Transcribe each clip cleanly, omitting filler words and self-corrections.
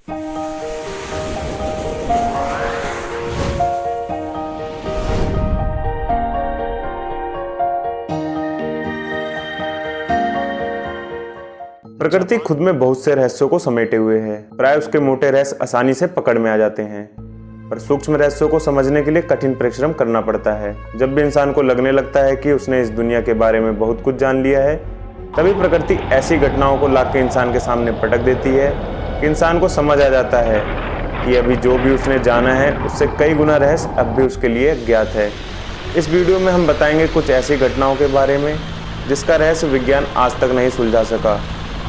प्रकृति खुद में बहुत से रहस्यों को समेटे हुए है। प्राय उसके मोटे रहस्य आसानी से पकड़ में आ जाते हैं, पर सूक्ष्म रहस्यों को समझने के लिए कठिन परिश्रम करना पड़ता है। जब भी इंसान को लगने लगता है कि उसने इस दुनिया के बारे में बहुत कुछ जान लिया है, तभी प्रकृति ऐसी घटनाओं को लाकर इंसान के सामने पटक देती है कि इंसान को समझ आ जाता है कि अभी जो भी उसने जाना है उससे कई गुना रहस्य अब भी उसके लिए अज्ञात है। इस वीडियो में हम बताएंगे कुछ ऐसी घटनाओं के बारे में जिसका रहस्य विज्ञान आज तक नहीं सुलझा सका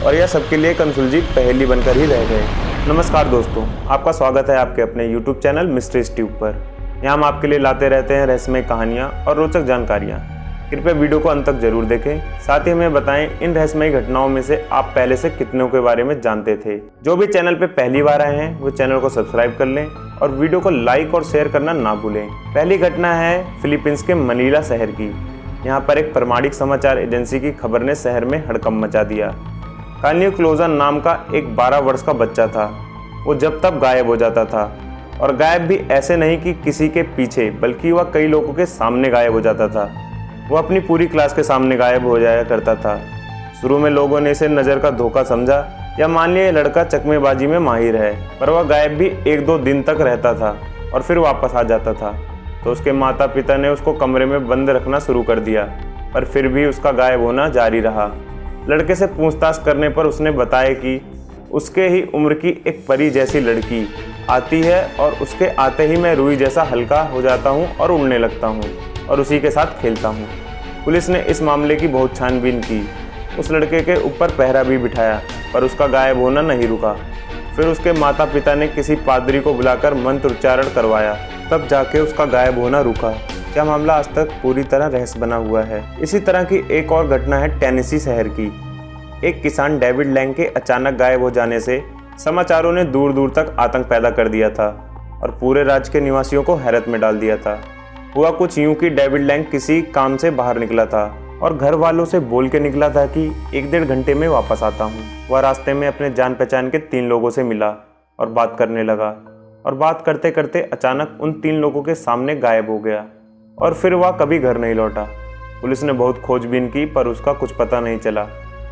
और यह सबके लिए एक अनसुलझी पहेली बनकर ही रह गए। नमस्कार दोस्तों, आपका स्वागत है आपके अपने YouTube चैनल मिस्ट्रीज ट्यूब पर। यहाँ हम आपके लिए लाते रहते हैं रहस्यमय कहानियाँ और रोचक जानकारियाँ। कृपया वीडियो को अंत तक जरूर देखें, साथ ही हमें बताएं इन रहस्यमय घटनाओं में से आप पहले से कितनों के बारे में जानते थे। जो भी चैनल पे पहली बार आए हैं वो चैनल को सब्सक्राइब कर लें और वीडियो को लाइक और शेयर करना ना भूलें। पहली घटना है फिलीपींस के मनीला शहर की। यहाँ पर एक प्रामाणिक समाचार एजेंसी की खबर ने शहर में हड़कंप मचा दिया। कान्यू क्लोजन नाम का एक 12 वर्ष का बच्चा था। वो जब तब गायब हो जाता था, और गायब भी ऐसे नहीं कि किसी के पीछे, बल्कि वह कई लोगों के सामने गायब हो जाता था। वो अपनी पूरी क्लास के सामने गायब हो जाया करता था। शुरू में लोगों ने इसे नज़र का धोखा समझा या मान लिया ये लड़का चकमेबाजी में माहिर है, पर वह गायब भी 1-2 दिन तक रहता था और फिर वापस आ जाता था। तो उसके माता पिता ने उसको कमरे में बंद रखना शुरू कर दिया, पर फिर भी उसका गायब होना जारी रहा। लड़के से पूछताछ करने पर उसने बताया कि उसके ही उम्र की एक परी जैसी लड़की आती है और उसके आते ही मैं रुई जैसा हल्का हो जाता हूँ और उड़ने लगता हूँ और उसी के साथ खेलता हूँ। पुलिस ने इस मामले की बहुत छानबीन की। उस लड़के के ऊपर पहरा भी बिठाया, पर उसका गायब होना नहीं रुका। फिर उसके माता पिता ने किसी पादरी को बुलाकर मंत्र उच्चारण करवाया, तब जाके उसका गायब होना रुका। यह मामला आज तक पूरी तरह रहस्य बना हुआ है। इसी तरह की एक और घटना है टेनेसी शहर की। एक किसान डेविड लैंग के अचानक गायब हो जाने से समाचारों ने दूर दूर तक आतंक पैदा कर दिया था और पूरे राज्य के निवासियों को हैरत में डाल दिया था। हुआ कुछ यूं कि डेविड लैंग किसी काम से बाहर निकला था और घर वालों से बोल के निकला था कि 1-1.5 घंटे में वापस आता हूँ। वह रास्ते में अपने जान पहचान के 3 लोगों से मिला और बात करने लगा, और बात करते करते अचानक उन 3 लोगों के सामने गायब हो गया और फिर वह कभी घर नहीं लौटा। पुलिस ने बहुत खोजबीन की, पर उसका कुछ पता नहीं चला।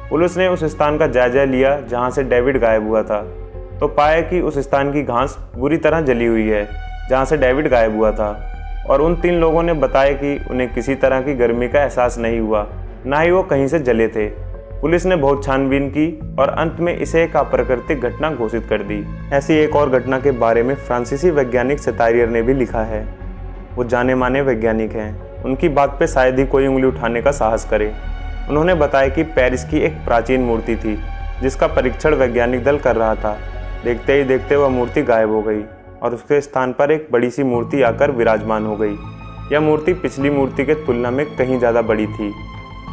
पुलिस ने उस स्थान का जायजा लिया जहां से डेविड गायब हुआ था, तो पाया कि उस स्थान की घास बुरी तरह जली हुई है जहां से डेविड गायब हुआ था। और उन 3 लोगों ने बताया कि उन्हें किसी तरह की गर्मी का एहसास नहीं हुआ, ना ही वो कहीं से जले थे। पुलिस ने बहुत छानबीन की और अंत में इसे एक अप्राकृतिक घटना घोषित कर दी। ऐसी एक और घटना के बारे में फ्रांसीसी वैज्ञानिक सेतारियर ने भी लिखा है। वो जाने माने वैज्ञानिक हैं, उनकी बात पे शायद ही कोई उंगली उठाने का साहस करे। उन्होंने बताया कि पेरिस की एक प्राचीन मूर्ति थी जिसका परीक्षण वैज्ञानिक दल कर रहा था। देखते ही देखते वह मूर्ति गायब हो गई और उसके स्थान पर एक बड़ी सी मूर्ति आकर विराजमान हो गई। यह मूर्ति पिछली मूर्ति के तुलना में कहीं ज़्यादा बड़ी थी।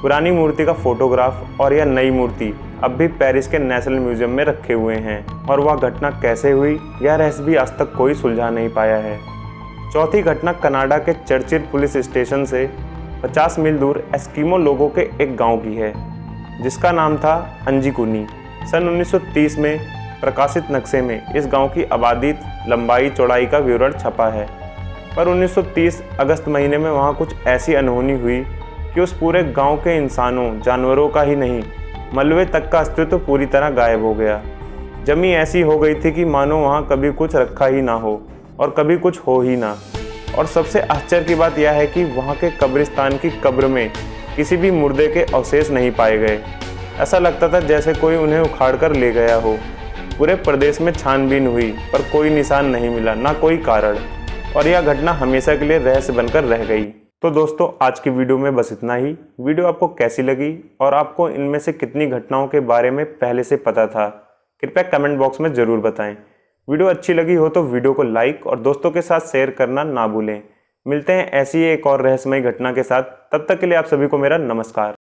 पुरानी मूर्ति का फोटोग्राफ और यह नई मूर्ति अब भी पेरिस के नेशनल म्यूजियम में रखे हुए हैं, और वह घटना कैसे हुई यह रहस्य भी आज तक कोई सुलझा नहीं पाया है। चौथी घटना कनाडा के चर्चिल पुलिस स्टेशन से 50 मील दूर एस्किमो लोगों के एक गांव की है जिसका नाम था अंजिकुनी। सन 1930 में प्रकाशित नक्शे में इस गांव की आबादी, लंबाई, चौड़ाई का विवरण छपा है, पर 1930 अगस्त महीने में वहां कुछ ऐसी अनहोनी हुई कि उस पूरे गांव के इंसानों, जानवरों का ही नहीं, मलबे तक का अस्तित्व पूरी तरह गायब हो गया। जमी ऐसी हो गई थी कि मानो वहां कभी कुछ रखा ही ना हो और कभी कुछ हो ही ना। और सबसे आश्चर्य की बात यह है कि वहाँ के कब्रिस्तान की कब्र में किसी भी मुर्दे के अवशेष नहीं पाए गए। ऐसा लगता था जैसे कोई उन्हें उखाड़ कर ले गया हो। पूरे प्रदेश में छानबीन हुई पर कोई निशान नहीं मिला, ना कोई कारण, और यह घटना हमेशा के लिए रहस्य बनकर रह गई। तो दोस्तों, आज की वीडियो में बस इतना ही। वीडियो आपको कैसी लगी और आपको इनमें से कितनी घटनाओं के बारे में पहले से पता था, कृपया कमेंट बॉक्स में ज़रूर बताएं। वीडियो अच्छी लगी हो तो वीडियो को लाइक और दोस्तों के साथ शेयर करना ना भूलें। मिलते हैं ऐसी एक और रहस्यमय घटना के साथ, तब तक के लिए आप सभी को मेरा नमस्कार।